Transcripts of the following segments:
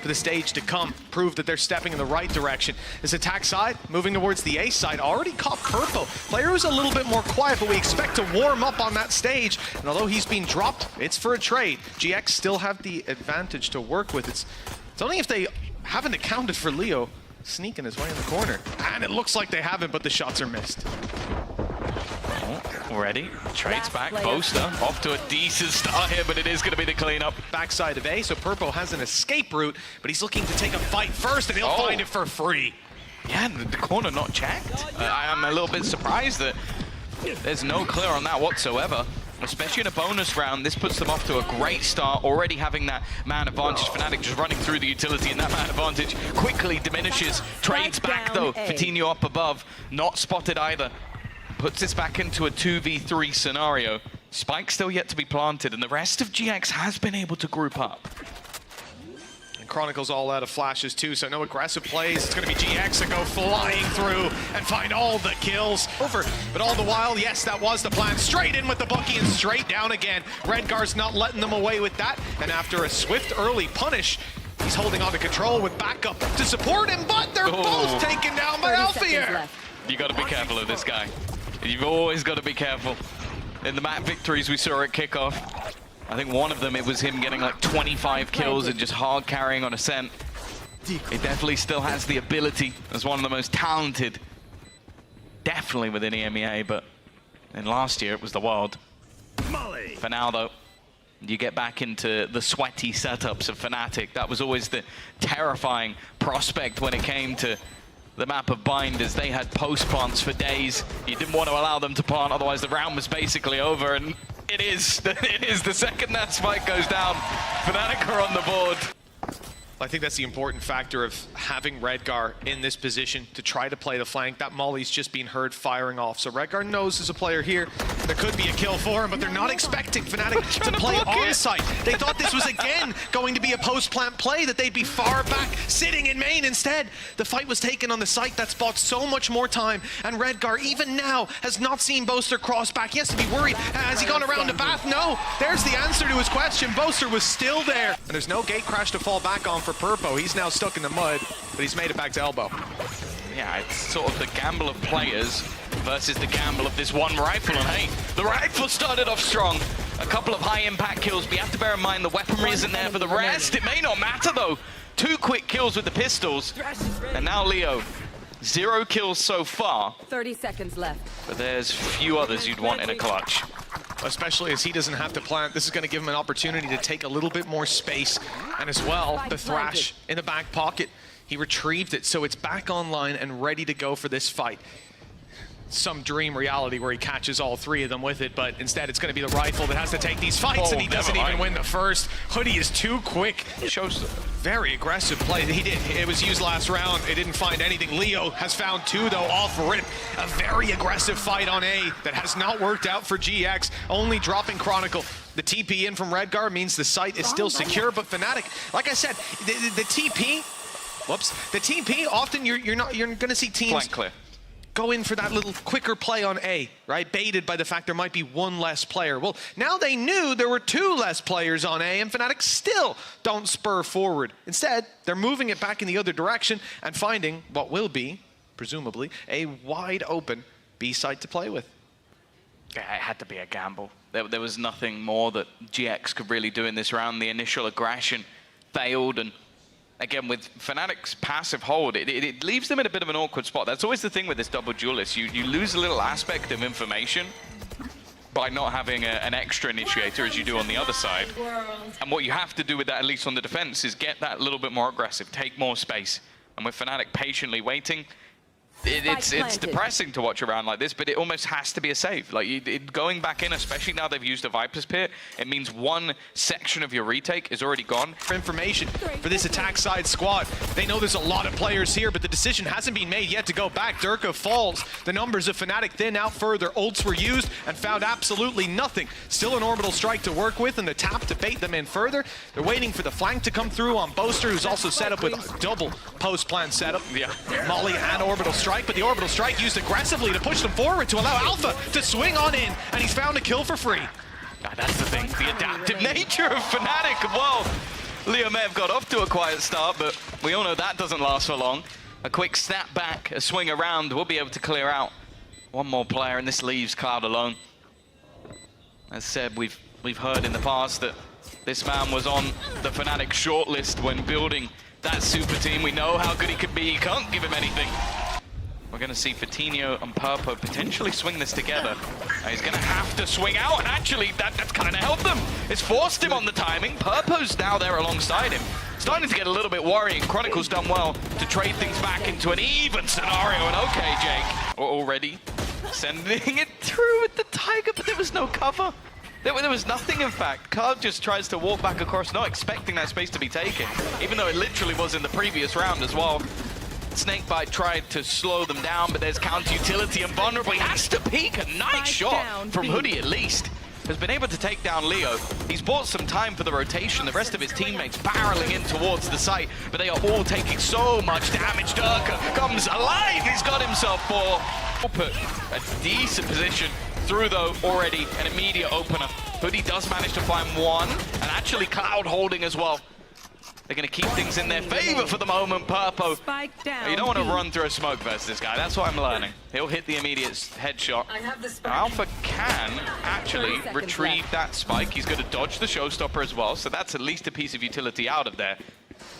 for the stage to come, prove that they're stepping in the right direction. This attack side, moving towards the A side, already caught Purpo. Player who's a little bit more quiet, but we expect to warm up on that stage. And although he's been dropped, it's for a trade. GX still have the advantage to work with. It's only if they haven't accounted for Leo sneaking his way in the corner. And it looks like they haven't, but the shots are missed. Already trades back. Boaster off to a decent start here, but it is going to be the cleanup. Backside of A, so Purpo has an escape route, but he's looking to take a fight first, and he'll find it for free. Yeah, the corner not checked. I'm a little bit surprised that there's no clear on that whatsoever. Especially in a bonus round, this puts them off to a great start, already having that man advantage. FNATIC just running through the utility, and that man advantage quickly diminishes. Trades back though, Fatinho up above, not spotted either. Puts this back into a 2v3 scenario. Spike still yet to be planted, and the rest of GX has been able to group up. And Chronicle's all out of flashes too, so no aggressive plays. It's going to be GX that go flying through and find all the kills. Over, but all the while, yes, that was the plan. Straight in with the bookie and straight down again. Redgar's not letting them away with that, and after a swift early punish, he's holding on to control with backup to support him, but they're both taken down by Alpha here. You got to be careful of this guy. You've always got to be careful. In the map victories we saw at kickoff, I think one of them, it was him getting like 25 kills and just hard carrying on Ascent. He definitely still has the ability as one of the most talented, definitely within EMEA, but in last year it was the Wild. For now though, you get back into the sweaty setups of FNATIC. That was always the terrifying prospect when it came to the map of Binders. They had post plants for days. You didn't want to allow them to plant, otherwise the round was basically over, and it is the second that spike goes down, FNATIC are on the board. I think that's the important factor of having Redgar in this position to try to play the flank. That molly's just being heard firing off. So Redgar knows as a player here, there could be a kill for him, but they're not expecting FNATIC to play on site. They thought this was again going to be a post-plant play, that they'd be far back, sitting in main. Instead, the fight was taken on the site. That bought so much more time, and Redgar, even now, has not seen Boaster cross back. He has to be worried. Has he gone around to Bath? No. There's the answer to his question. Boaster was still there, and there's no gate crash to fall back on for Purpo. He's now stuck in the mud, but he's made it back to elbow. Yeah, it's sort of the gamble of players versus the gamble of this one rifle. And hey, the rifle started off strong. A couple of high impact kills, but you have to bear in mind the weaponry isn't there for the rest. It may not matter though. 2 quick kills with the pistols. And now Leo, 0 kills so far. 30 seconds left. But there's few others you'd want in a clutch. Especially as he doesn't have to plant. This is going to give him an opportunity to take a little bit more space. And as well, the Thrash in the back pocket. He retrieved it, so it's back online and ready to go for this fight. Some dream reality where he catches all 3 of them with it, but instead it's going to be the rifle that has to take these fights, and he doesn't even win the first. Hoodie is too quick. It shows very aggressive play. It was used last round. It didn't find anything. Leo has found 2 though, off rip. A very aggressive fight on A that has not worked out for GX, only dropping Chronicle. The TP in from Redgar means the site is still secure, but FNATIC, like I said, the TP, the TP, often you're going to see teams Flank clear. Go in for that little quicker play on A, right? Baited by the fact there might be 1 less player. Well, now they knew there were 2 less players on A, and FNATIC still don't spur forward. Instead, they're moving it back in the other direction and finding what will be, presumably, a wide open B site to play with. Yeah, it had to be a gamble. There was nothing more that GX could really do in this round. The initial aggression failed, and again, with FNATIC's passive hold, it leaves them in a bit of an awkward spot. That's always the thing with this double duelist. You lose a little aspect of information by not having an extra initiator as you do on the other side. And what you have to do with that, at least on the defense, is get that little bit more aggressive, take more space. And with FNATIC patiently waiting, it's depressing to watch around like this, but it almost has to be a save. Like going back in, especially now they've used a Viper's Pit, it means 1 section of your retake is already gone. For information for this attack side squad, they know there's a lot of players here, but the decision hasn't been made yet to go back. Durka falls. The numbers of FNATIC thin out further. Ults were used and found absolutely nothing. Still an orbital strike to work with and the tap to bait them in further. They're waiting for the flank to come through on Boaster, who's also set up with a double post-plan setup. Yeah. Molly and orbital strike. But the orbital strike used aggressively to push them forward to allow Alpha to swing on in, and he's found a kill for free. That's the thing, the adaptive nature of FNATIC. Well, Leo may have got off to a quiet start, but we all know that doesn't last for long. A quick snap back, a swing around, we'll be able to clear out one more player, and this leaves Cloud alone. As said, we've heard in the past that this man was on the FNATIC shortlist when building that super team. We know how good he could be. You can't give him anything. We're going to see Fatinho and Purpo potentially swing this together. He's going to have to swing out, and actually that's kind of helped them. It's forced him on the timing. Purpo's now there alongside him. Starting to get a little bit worrying. Chronicle's done well to trade things back into an even scenario, and okay, Jake. Already sending it through with the Tiger, but there was no cover. There was nothing, in fact. Cloud just tries to walk back across, not expecting that space to be taken, even though it literally was in the previous round as well. Snakebite tried to slow them down, but there's counter-utility and vulnerable. He has to peek. A nice shot from Hoodie, at least. Has been able to take down Leo. He's bought some time for the rotation. The rest of his teammates barreling in towards the site, but they are all taking so much damage. Durka comes alive. He's got himself four. Put a decent position through, though, already an immediate opener. Hoodie does manage to find one, and actually Cloud holding as well. They're going to keep things in their favor for the moment. Purpo, you don't want to run through a smoke versus this guy. That's what I'm learning. He'll hit the immediate headshot. Alpha can actually retrieve that spike. He's going to dodge the showstopper as well, so that's at least a piece of utility out of there.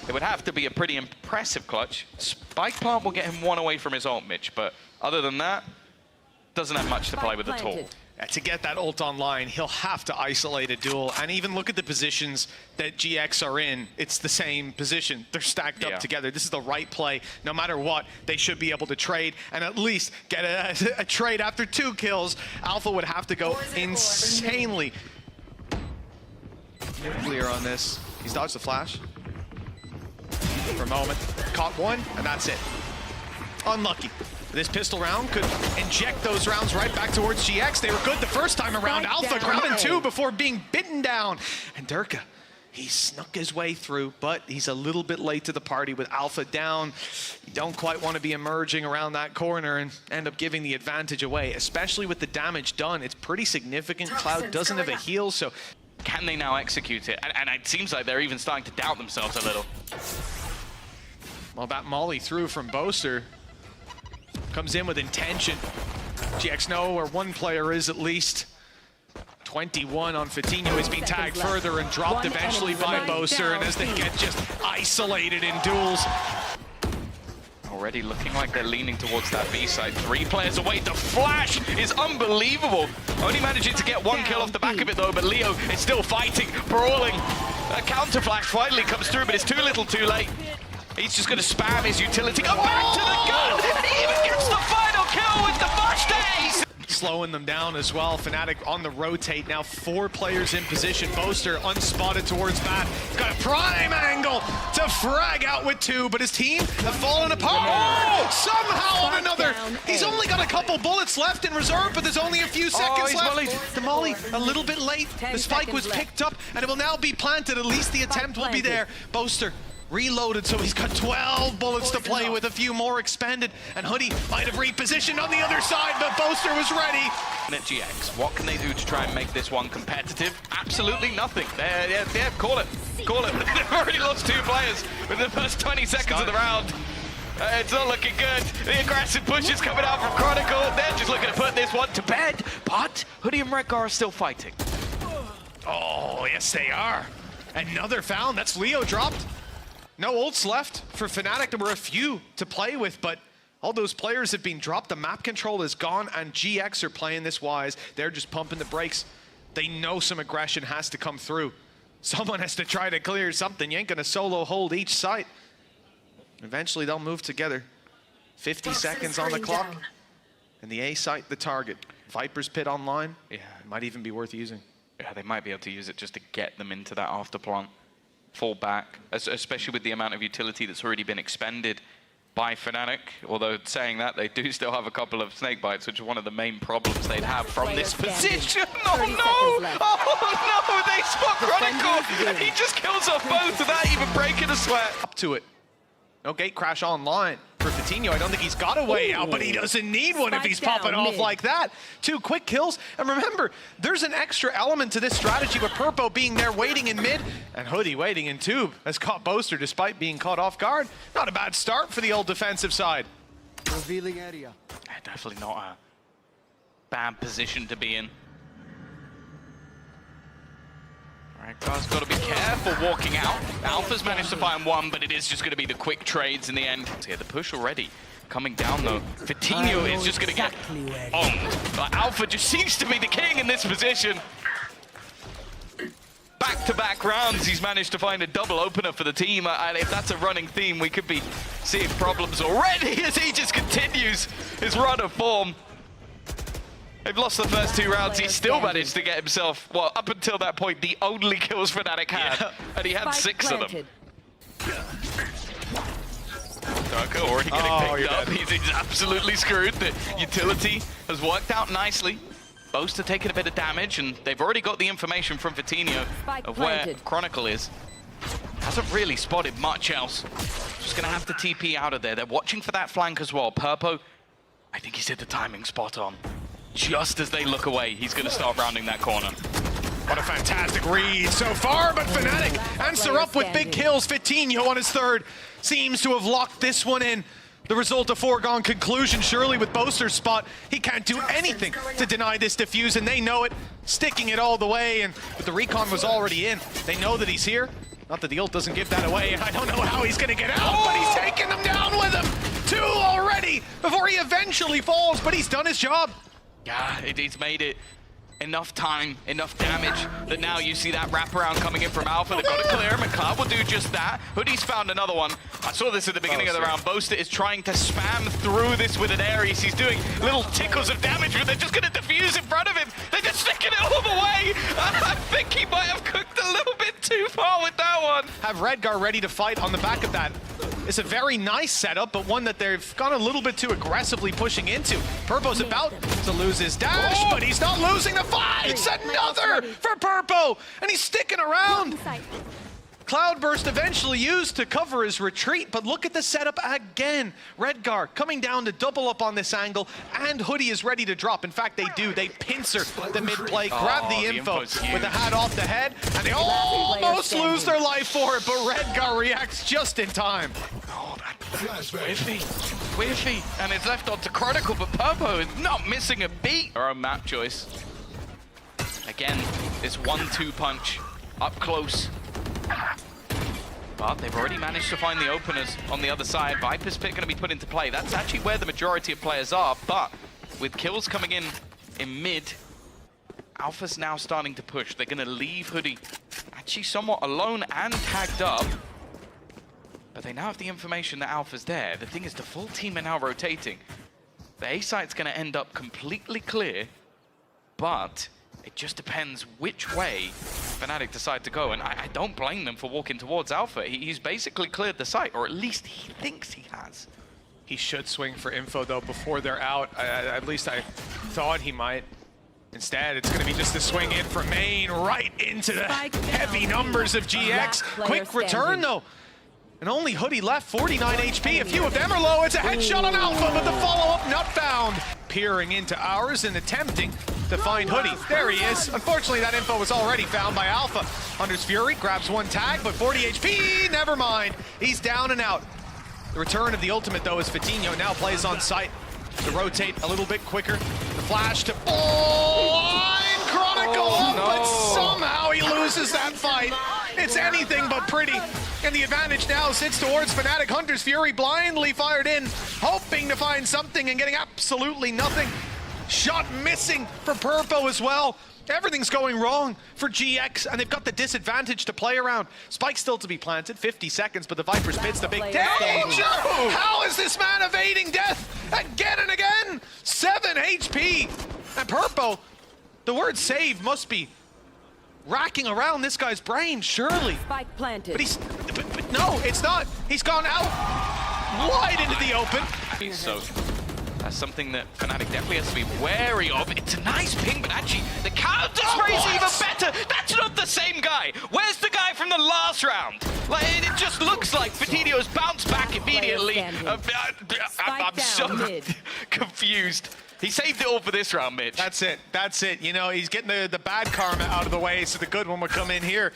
It would have to be a pretty impressive clutch. Spike plant will get him one away from his ult, Mitch, but other than that, doesn't have much to play with at all. To get that ult online, he'll have to isolate a duel. And even look at the positions that GX are in. It's the same position. They're stacked up together. This is the right play. No matter what, they should be able to trade and at least get a trade after 2 kills. Alpha would have to go insanely nuclear on this. He's dodged the flash for a moment. Caught one, and that's it. Unlucky. This pistol round could inject those rounds right back towards GX. They were good the first time around. Alpha grabbing 2 before being bitten down. And Durka, he snuck his way through, but he's a little bit late to the party with Alpha down. You don't quite want to be emerging around that corner and end up giving the advantage away, especially with the damage done. It's pretty significant. Cloud doesn't have a heal, so can they now execute it? And it seems like they're even starting to doubt themselves a little. Well, that molly through from Boaster comes in with intention. GX know where one player is at least. 21 on Fatinho is being tagged further and dropped eventually by Boaster, and as they get just isolated in duels. Already looking like they're leaning towards that B side. 3 players away. The flash is unbelievable. Only managing to get 1 kill off the back of it though, but Leo is still fighting, brawling. A counter flash finally comes through, but it's too little too late. He's just going to spam his utility, go back to the gun, and he even gets the final kill with the flash days! Slowing them down as well. FNATIC on the rotate now. 4 players in position. Boaster unspotted towards bat. Got a prime angle to frag out with 2, but his team have fallen apart. Oh! Somehow on another. He's only got a couple bullets left in reserve, but there's only a few seconds left. The molly a little bit late. The spike was picked up, and it will now be planted. At least the attempt will be there. Boaster reloaded, so he's got 12 bullets to play with, a few more expended, and Hoodie might have repositioned on the other side, but Boaster was ready. And at GX, what can they do to try and make this one competitive? Absolutely nothing. Yeah, call it. Call it. They've already lost 2 players within the first 20 seconds of the round. It's not looking good. The aggressive push is coming out from Chronicle. They're just looking to put this one to bed, but Hoodie and Rekgar are still fighting. Oh, yes they are. Another foul. That's Leo dropped. No ults left for FNATIC. There were a few to play with, but all those players have been dropped. The map control is gone, and GX are playing this wise. They're just pumping the brakes. They know some aggression has to come through. Someone has to try to clear something. You ain't gonna solo hold each site. Eventually they'll move together. 50 seconds on the clock. And the A site, the target. Viper's Pit online. Yeah, it might even be worth using. Yeah, they might be able to use it just to get them into that after plant. Fall back, especially with the amount of utility that's already been expended by FNATIC. Although saying that, they do still have a couple of snake bites, which is one of the main problems they'd have from this position. Oh no! Oh no! They spot Chronicle, and he just kills off both without even breaking a sweat. Up to it. No gate crash online. for Fatinho. I don't think he's got a way out, but he doesn't need one if he's popping off like that. 2 quick kills. And remember, there's an extra element to this strategy with Purpo being there waiting in mid and Hoodie waiting in tube has caught Boaster despite being caught off guard. Not a bad start for the old defensive side. Revealing area. Definitely not a bad position to be in. Alright, guys, got to be careful walking out. Alpha's managed to find one, but it is just going to be the quick trades in the end. Yeah, the push already coming down, though. Fatinho is just going to get owned. But Alpha just seems to be the king in this position. Back-to-back rounds, he's managed to find a double opener for the team. And if that's a running theme, we could be seeing problems already as he just continues his run of form. They've lost the first 2 rounds. He still managed to get himself, well, up until that point, the only kills FNATIC had. And he had 6 of them. Darko already getting picked up. He's absolutely screwed. The utility has worked out nicely. Boaster taking a bit of damage, and they've already got the information from Fatinho of where Chronicle is. Hasn't really spotted much else. Just going to have to TP out of there. They're watching for that flank as well. Purpo, I think he's hit the timing spot on. Just as they look away, he's going to start rounding that corner. What a fantastic read so far, but FNATIC answer up with big kills. Fatinho on his 3rd seems to have locked this one in. The result a foregone conclusion, surely, with Boaster's spot. He can't do anything to deny this defuse, and they know it, sticking it all the way, and but the recon was already in. They know that he's here. Not that the ult doesn't give that away, and I don't know how he's going to get out, but he's taking them down with him. 2 already before he eventually falls, but he's done his job. Yeah, he's made it enough time, enough damage, that now you see that wraparound coming in from Alpha. They've got to clear him, and Cloud will do just that. Hoodie's found another one. I saw this at the beginning of the round. Boaster is trying to spam through this with an Ares. He's doing little tickles of damage, but they're just going to defuse in front of him. They're just sticking it all the way. I think he might have cooked a little bit too far with that one. Have Redgar ready to fight on the back of that. It's a very nice setup, but one that they've gone a little bit too aggressively pushing into. Purpo's about to lose his dash, but he's not losing the fight. It's another for Purpo, and he's sticking around. Cloudburst eventually used to cover his retreat, but look at the setup again. Redgar coming down to double up on this angle, and Hoodie is ready to drop. In fact, they do. They pincer the mid play, grab the info with the hat off the head, and they almost lose their life for it, but Redgar reacts just in time. Oh, that whiffy. And it's left on to Chronicle, but Purpo is not missing a beat. Or a map choice. Again, this 1-2 punch up close. But they've already managed to find the openers on the other side. Viper's Pit going to be put into play. That's actually where the majority of players are, but with kills coming in mid, Alpha's now starting to push. They're going to leave Hoodie actually somewhat alone and tagged up. But they now have the information that Alpha's there. The thing is, the full team are now rotating. The A site's going to end up completely clear, but it just depends which way FNATIC decide to go, and I don't blame them for walking towards Alpha. He's basically cleared the site, or at least he thinks he has. He should swing for info, though, before they're out. At least I thought he might. Instead, it's going to be just a swing in from main, right into the heavy numbers of GX. Quick return, though. And only Hoodie left, 49 HP. A few of them are low. It's a headshot on Alpha, but the follow-up not found. Peering into ours and attempting to find Hoodie. There he is. Unfortunately, that info was already found by Alpha. Hunter's Fury grabs 1 tag, but 40 HP, never mind. He's down and out. The return of the ultimate, though, is Fatinho now plays on site to rotate a little bit quicker. The flash to blind Chronicle, but somehow he loses that fight. It's anything but pretty. And the advantage now sits towards FNATIC. Hunter's Fury blindly fired in, hoping to find something and getting absolutely nothing. Shot missing for Purpo as well. Everything's going wrong for GX, and they've got the disadvantage to play around. Spike still to be planted, 50 seconds, but the Viper's Pit's the big danger! How is this man evading death again and again? 7 HP! And Purpo, the word save must be racking around this guy's brain, surely. Spike planted. But no, it's not. He's gone out wide into the open. So that's something that FNATIC definitely has to be wary of. It's a nice ping, but actually the counter spray's even better. That's not the same guy. Where's the guy from the last round. Like, it just looks like Fatinho's bounced back immediately. I'm so confused. He saved it all for this round, Mitch. That's it. That's it. You know, he's getting the bad karma out of the way, so the good one would come in here.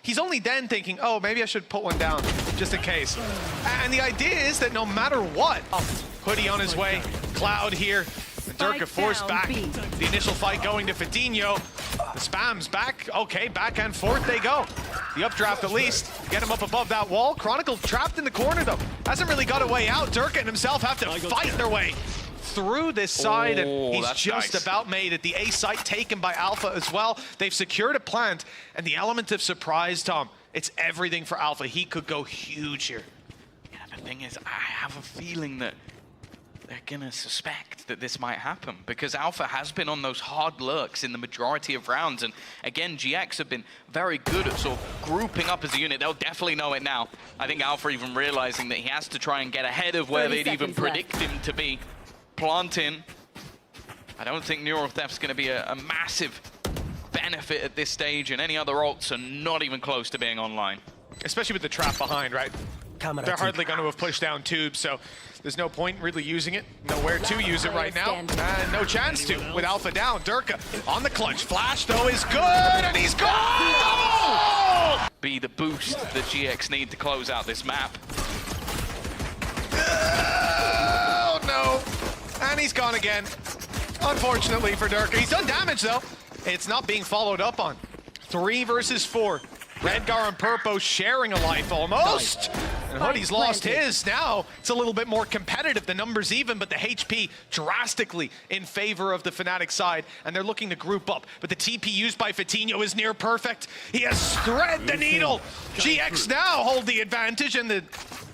He's only then thinking, oh, maybe I should put one down, just in case. And the idea is that no matter what, Hoodie on his way, Cloud here, and Durka forced back. The initial fight going to Fatinho. The spam's back. Okay, back and forth they go. The updraft at least, get him up above that wall. Chronicle trapped in the corner though. Hasn't really got a way out. Durka and himself have to fight their way through this side, and he's just nice. about made it. The A site taken by Alpha as well. They've secured a plant, and the element of surprise, Tom, it's everything for Alpha. He could go huge here. Yeah, the thing is, I have a feeling that they're gonna suspect that this might happen because Alpha has been on those hard lurks in the majority of rounds, and again, GX have been very good at sort of grouping up as a unit. They'll definitely know it now. I think Alpha even realizing that he has to try and get ahead of where they'd even predict him to be. Planting. I don't think Neural Theft's going to be a massive benefit at this stage, and any other ults are not even close to being online. Especially with the trap behind, right? They're hardly going to have pushed down tubes, so there's no point really using it. Nowhere to use it right now. And no chance to with Alpha down. Durka on the clutch. Flash, though, is good, and he's gone! Oh! Be the boost that GX need to close out this map. Oh, no. And he's gone again. Unfortunately for Durka. He's done damage, though. It's not being followed up on. 3 versus 4. Redgar and Purpo sharing a life almost. And Hoodie's lost his. Now it's a little bit more competitive. The numbers even, but the HP drastically in favor of the FNATIC side. And they're looking to group up. But the TP used by Fatinho is near perfect. He has thread the needle. GX now hold the advantage, and the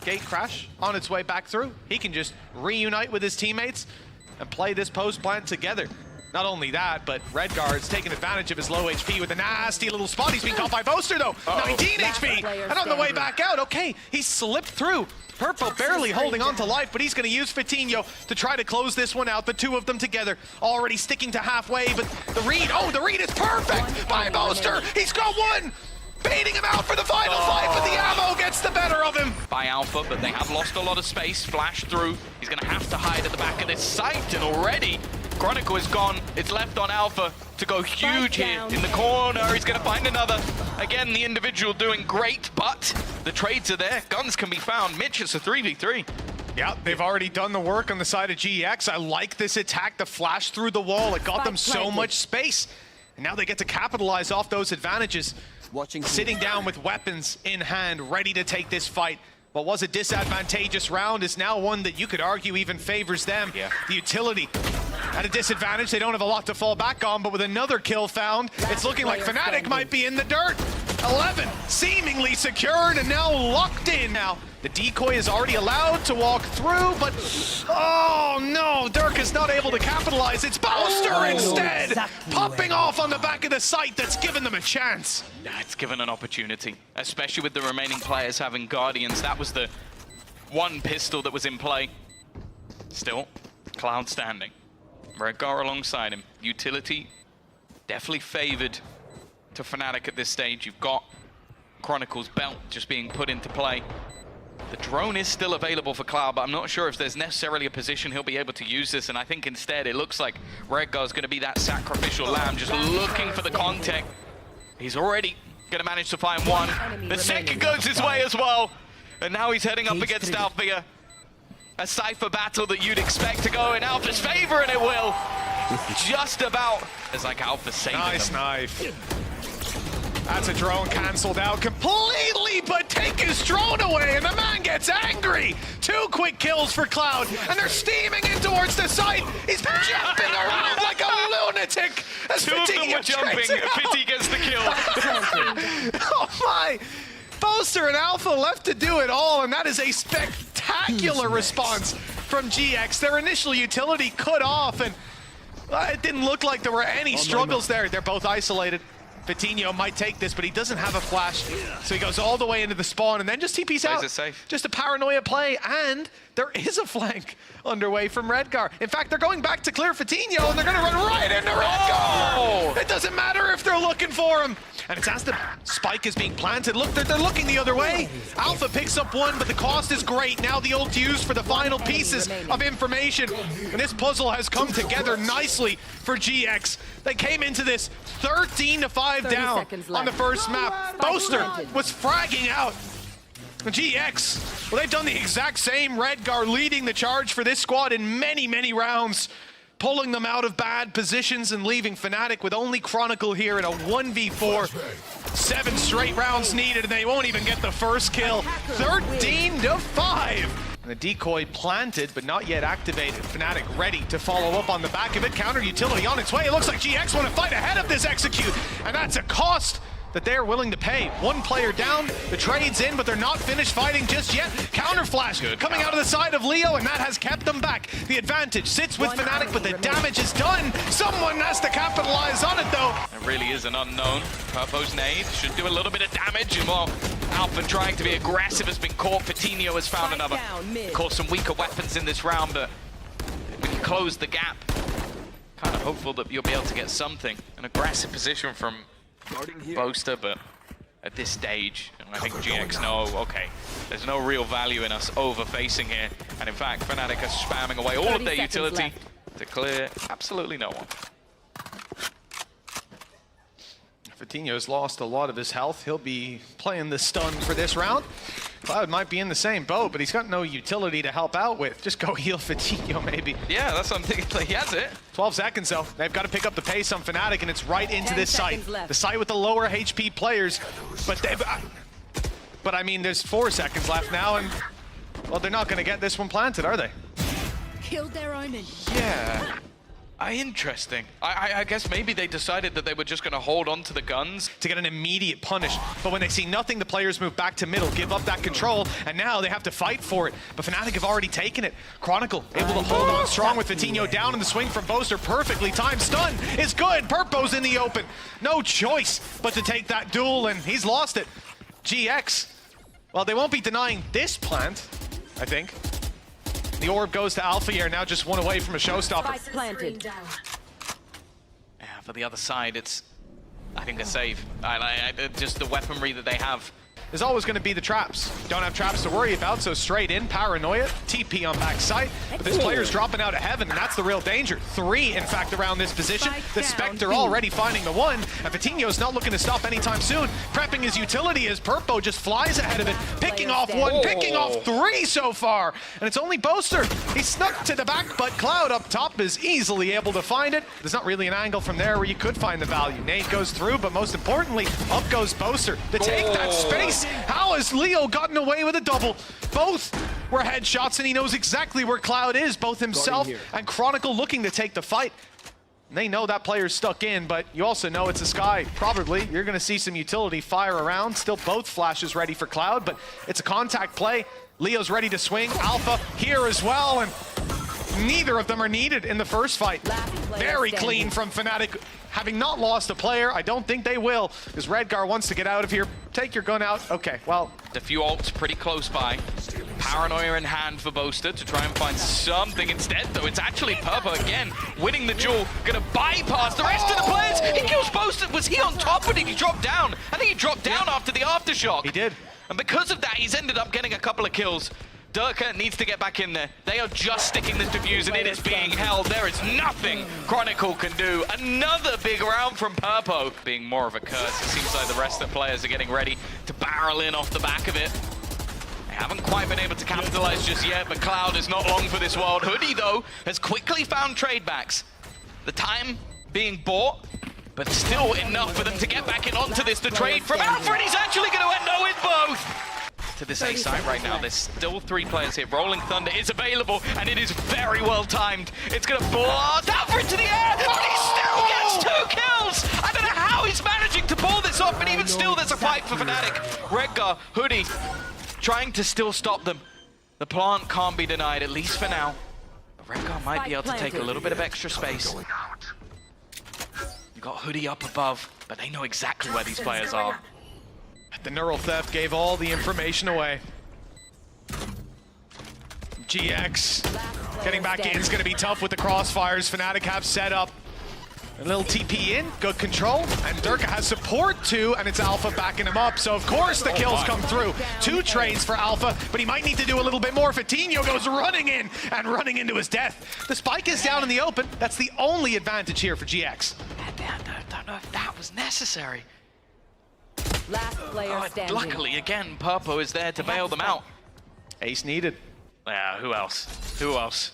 gate crash on its way back through. He can just reunite with his teammates and play this post plant together. Not only that, but Redguard's taking advantage of his low HP with a nasty little spot. He's being caught by Boaster, though. 19 HP, and on the way back out, okay, he slipped through. Purple barely holding on to life, but he's going to use Fatinho to try to close this one out. The two of them together, already sticking to halfway, but the read, the read is perfect by Boaster. He's got one. Baiting him out for the final fight, but the ammo gets the better of him. By Alpha, but they have lost a lot of space. Flash through. He's going to have to hide at the back of this site, and already Chronicle is gone. It's left on Alpha to go huge here in the corner. He's going to find another. Again, the individual doing great, but the trades are there. Guns can be found. Mitch, it's a 3v3. Yeah, they've already done the work on the side of GX. I like this attack, the flash through the wall. It got them so much space. And now they get to capitalize off those advantages. Sitting down with weapons in hand, ready to take this fight. What was a disadvantageous round is now one that you could argue even favors them. Yeah. The utility at a disadvantage. They don't have a lot to fall back on, but with another kill found, it's looking like FNATIC might be in the dirt. 11 seemingly secured and now locked in. Now, the decoy is already allowed to walk through, but oh no, Dirk is not able to capitalize. It's Boaster instead, popping off on the back of the site. That's given them a chance. It's given an opportunity, especially with the remaining players having Guardians. That was the one pistol that was in play. Still, Cloud standing. Redgar alongside him. Utility definitely favored to FNATIC at this stage. You've got Chronicle's belt just being put into play. The drone is still available for Cloud, but I'm not sure if there's necessarily a position he'll be able to use this, and I think instead it looks like Redgar's going to be that sacrificial lamb, just looking for the contact. He's already going to manage to find one. The second goes his way as well, and now he's heading up against Alpha. A Cypher battle that you'd expect to go in Alpha's favor, and it will. Just about. It's like Alpha saving them. Nice knife. That's a drone cancelled out completely, but take his drone away, and the man gets angry. 2 quick kills for Cloud, and they're steaming in towards the site. He's jumping around like a lunatic. As Two of them were jumping. Fitty gets the kill. Oh my. Boaster and Alpha left to do it all, and that is a spectacular response from GX. Their initial utility cut off, and it didn't look like there were any struggles there. They're both isolated. Vitinho might take this, but he doesn't have a flash. So he goes all the way into the spawn and then just TPs out. Plays it safe. Just a paranoia play, and there is a flank underway from Redgar. In fact, they're going back to clear Vitinho, and they're going to run right into Redgar. Oh! It doesn't matter if they're looking for him. And it's as the spike is being planted. Look, they're looking the other way. Alpha picks up one, but the cost is great. Now the ult used for the final pieces of information. And this puzzle has come together nicely for GX. They came into this 13-5 down on the first map. Boaster was fragging out. GX, well, they've done the exact same. Redgar leading the charge for this squad in many, many rounds, pulling them out of bad positions and leaving FNATIC with only Chronicle here in a 1v4. 7 straight rounds needed, and they won't even get the first kill. 13-5. And the decoy planted, but not yet activated. FNATIC ready to follow up on the back of it. Counter utility on its way. It looks like GX want to fight ahead of this execute, and that's a cost that they're willing to pay. One player down, the trade's in, but they're not finished fighting just yet. Counter flash coming out of the side of Leo, and that has kept them back. The advantage sits with FNATIC, but the damage is done. Someone has to capitalize on it, though. It really is an unknown. Purpo's nade should do a little bit of damage, and while Alpha trying to be aggressive has been caught, Vitinho has found another. Of course, some weaker weapons in this round, but we can close the gap. Kind of hopeful that you'll be able to get something. An aggressive position from Boaster, but at this stage, I think GX know, okay, there's no real value in us over-facing here. And in fact, FNATIC are spamming away all of their utility to clear absolutely no one. Vitinho's lost a lot of his health. He'll be playing the stun for this round. Cloud might be in the same boat, but he's got no utility to help out with. Just go heal Vitinho, maybe. Yeah, that's what I'm thinking. He has it. 12 seconds, though. They've got to pick up the pace on FNATIC, and it's right into this site. The site with the lower HP players. But I mean, there's 4 seconds left now, and, well, they're not going to get this one planted, are they? Killed their omen. Yeah. Interesting. I guess maybe they decided that they were just going to hold on to the guns to get an immediate punish. But when they see nothing, the players move back to middle, give up that control, and now they have to fight for it. But FNATIC have already taken it. Chronicle able to hold on strong with Vitinho down in the swing from Boaster. Perfectly timed stun is good. Purpo's in the open. No choice but to take that duel, and he's lost it. GX, well, they won't be denying this plant, I think. The orb goes to Alpha here, now just one away from a showstopper. Planted. Yeah, for the other side, I think they're safe. Just the weaponry that they have. There's always going to be the traps. Don't have traps to worry about, so straight in, paranoia, TP on backside. But this player's dropping out of heaven, and that's the real danger. 3, in fact, around this position. The Spectre already finding the 1, and Vitinho's not looking to stop anytime soon. Prepping his utility as Purpo just flies ahead of it, picking off 1, picking off 3 so far. And it's only Boaster. He snuck to the back, but Cloud up top is easily able to find it. There's not really an angle from there where you could find the value. Nate goes through, but most importantly, up goes Boaster to take that space. How has Leo gotten away with a double? Both were headshots, and he knows exactly where Cloud is, both himself and Chronicle looking to take the fight. And they know that player's stuck in, but you also know it's a Sky. Probably you're going to see some utility fire around. Still both flashes ready for Cloud, but it's a contact play. Leo's ready to swing. Alpha here as well, and neither of them are needed in the first fight. Very clean from FNATIC. Having not lost a player, I don't think they will, because Redgar wants to get out of here. Take your gun out. Okay, well. The few ults pretty close by. Paranoia in hand for Boaster to try and find something instead, though. It's actually Purpo again, winning the duel, gonna bypass the rest of the players. He kills Boaster. Was he on top or did he drop down? I think he dropped down after the aftershock. He did. And because of that, he's ended up getting a couple of kills. Durka needs to get back in there. They are just sticking this defuse and it is being held. There is nothing Chronicle can do. Another big round from Purpo. Being more of a curse, it seems like the rest of the players are getting ready to barrel in off the back of it. They haven't quite been able to capitalize just yet, but Cloud is not long for this world. Hoodie, though, has quickly found trade backs. The time being bought, but still enough for them to get back in onto this. The trade from Alfred, he's actually going to end up with both. To this A site right now, there's still 3 players here. Rolling Thunder is available, and it is very well timed. It's gonna blast Alfred to the air, but he still gets 2 kills! I don't know how he's managing to pull this off, but even still, there's a fight for FNATIC. Redgar, Hoodie, trying to still stop them. The plant can't be denied, at least for now. But Redgar might be able to take a little bit of extra space. We got Hoodie up above, but they know exactly where these players are. The neural theft gave all the information away. GX getting back in is going to be tough with the crossfires. FNATIC have set up a little TP in, good control, and Durka has support too, and it's Alpha backing him up. So of course the kills come through. 2 trades for Alpha, but he might need to do a little bit more. Fatinho goes running in and running into his death. The spike is down in the open. That's the only advantage here for GX. I don't know if that was necessary. Last player standing. Luckily, again, Purpo is there to bail them out. Ace needed. Yeah, who else? Who else?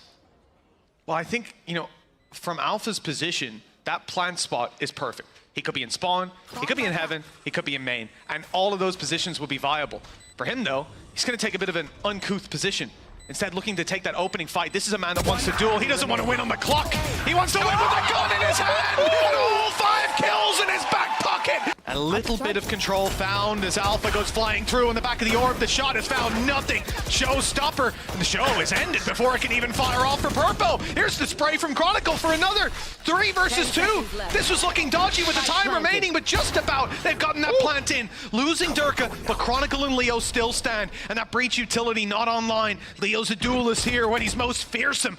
Well, I think, you know, from Alpha's position, that plant spot is perfect. He could be in spawn, he could be in heaven, he could be in main, and all of those positions will be viable. For him, though, he's going to take a bit of an uncouth position. Instead, looking to take that opening fight. This is a man that wants to duel. He doesn't want to win on the clock. He wants to win with a gun in his hand and all 5 kills in his back pocket. A little bit of control found as Alpha goes flying through in the back of the orb. The shot has found nothing. Showstopper. And the show is ended before it can even fire off for Purpo. Here's the spray from Chronicle for another 3 versus 2. This was looking dodgy with the time remaining, but just about they've gotten that plant in. Losing Durka, but Chronicle and Leo still stand. And that breach utility not online. Leo's a duelist here when he's most fearsome.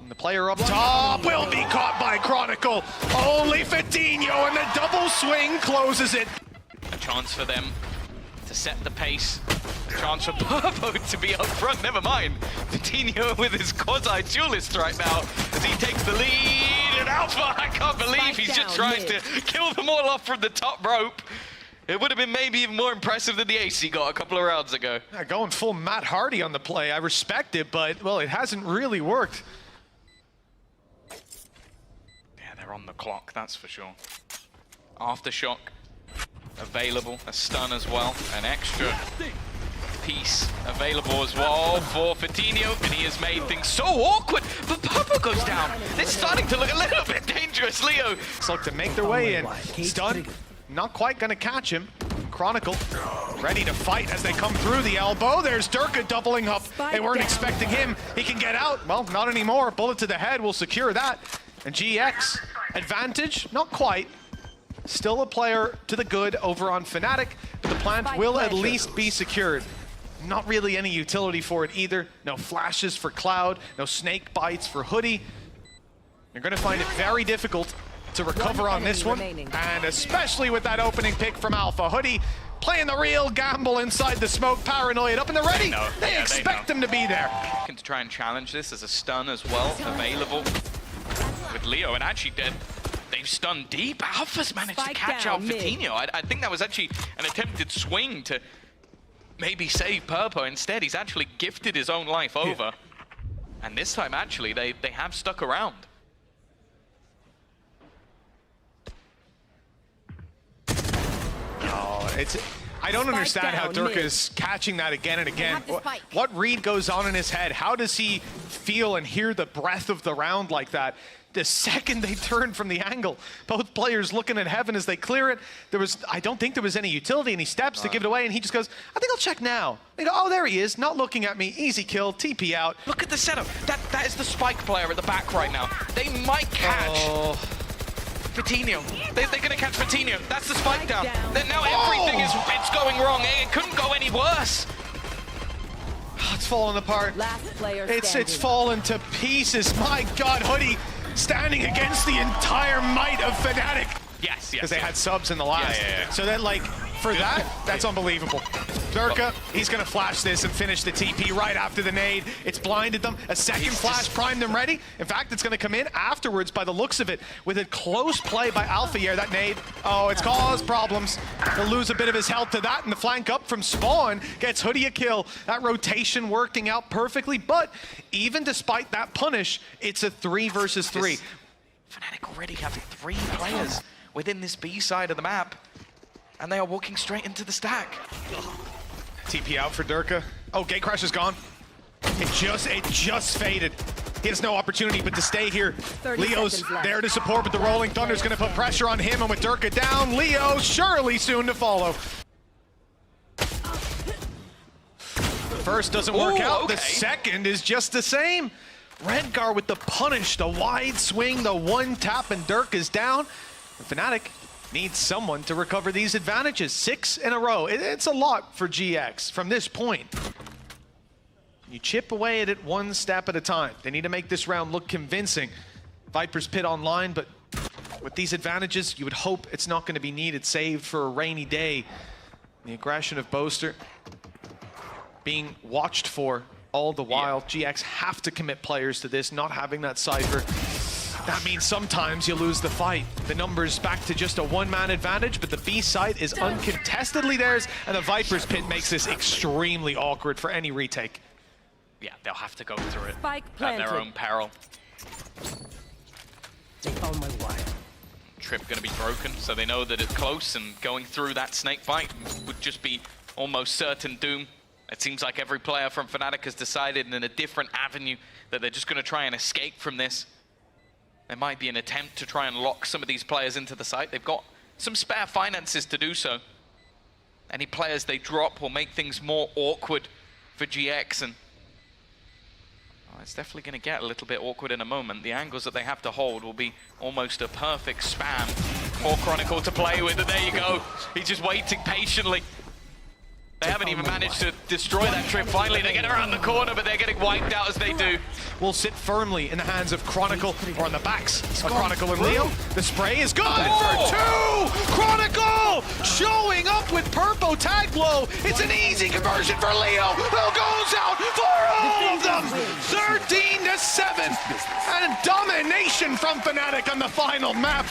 And the player up top will be caught by Chronicle. Only Fatinho, and the double swing closes it. A chance for them to set the pace. A chance for Purpo to be up front. Never mind. Fatinho with his quasi-duelist right now as he takes the lead. And Alpha, I can't believe he's just trying to kill them all off from the top rope. It would have been maybe even more impressive than the ace he got a couple of rounds ago. Yeah, going full Matt Hardy on the play. I respect it, but, well, it hasn't really worked. Yeah, they're on the clock, that's for sure. Aftershock available, a stun as well, an extra piece available as well for Fatinho, and he has made things so awkward, but Purpo goes down. It's starting to look a little bit dangerous, Leo. It's like to make their way in. Stun, not quite gonna catch him. Chronicle ready to fight as they come through the elbow. There's Durka doubling up. They weren't expecting him. He can get out. Well, not anymore. Bullet to the head will secure that. And GX, advantage, not quite. Still a player to the good over on FNATIC, but the plant will at least be secured. Not really any utility for it either. No flashes for Cloud, no snake bites for Hoodie. You're gonna find it very difficult to recover on this one, and especially with that opening pick from Alpha. Hoodie playing the real gamble inside the smoke, paranoid up in the ready. They expect him to be there. Looking to try and challenge this as a stun as well, available with Leo, and actually they've stunned deep. Alpha's managed to catch out Fatinho. I think that was actually an attempted swing to maybe save Purpo. Instead, he's actually gifted his own life over. And this time, actually, they have stuck around. I don't understand how Durka is catching that again and again. What read goes on in his head? How does he feel and hear the breath of the round like that? The second they turn from the angle, both players looking at heaven as they clear it. I don't think there was any utility, and he steps to give it away, and he just goes, I think I'll check now. They go, oh, there he is, not looking at me, easy kill, TP out. Look at the setup. That is the spike player at the back right now. They might catch Fatinho. They're gonna catch Fatinho. That's the spike down. Now everything it's going wrong. It couldn't go any worse. It's falling apart. Last player It's fallen to pieces. My God, Hoodie standing against the entire might of FNATIC. Yes. Because they had subs in the last. So that, like, for that's unbelievable. Durka, he's going to flash this and finish the TP right after the nade. It's blinded them. A second flash primed them ready. In fact, it's going to come in afterwards by the looks of it with a close play by Alpha here. That nade, it's caused problems. He'll lose a bit of his health to that, and the flank up from Spawn gets Hoodie a kill. That rotation working out perfectly, but even despite that punish, it's a 3 versus 3. FNATIC already have 3 players within this B side of the map, and they are walking straight into the stack. TP out for Durka. Oh, Gatecrash is gone. It just faded. He has no opportunity but to stay here. Leo's there to support, but the Rolling Thunder's gonna put pressure on him, and with Durka down, Leo surely soon to follow. The first doesn't work out, the second is just the same. Redgar with the punish, the wide swing, the one tap, and Durka's down. FNATIC needs someone to recover these advantages. 6 in a row. It's a lot for GX from this point. You chip away at it one step at a time. They need to make this round look convincing. Viper's Pit online, but with these advantages, you would hope it's not going to be needed, saved for a rainy day. The aggression of Boaster being watched for all the while. GX have to commit players to this, not having that Cypher. That means sometimes you lose the fight. The numbers back to just a one-man advantage, but the B site is uncontestedly theirs, and the Viper's Pit makes this extremely awkward for any retake. Yeah, they'll have to go through it Spike at planted. their own peril. They found my wire. Trip going to be broken, so they know that it's close, and going through that snake bite would just be almost certain doom. It seems like every player from FNATIC has decided in a different avenue that they're just going to try and escape from this. There might be an attempt to try and lock some of these players into the site. They've got some spare finances to do so. Any players they drop will make things more awkward for GX, and it's definitely going to get a little bit awkward in a moment. The angles that they have to hold will be almost a perfect spam for Chronicle to play with, and there you go. He's just waiting patiently. They haven't even managed to destroy that Trip. Finally, they get around the corner, but they're getting wiped out as they do. Will sit firmly in the hands of Chronicle, or on the backs of Chronicle and Leo. The spray is good for 2! Chronicle showing up with Purpo tag blow. It's an easy conversion for Leo, who goes out for all of them. 13-7, and domination from FNATIC on the final map.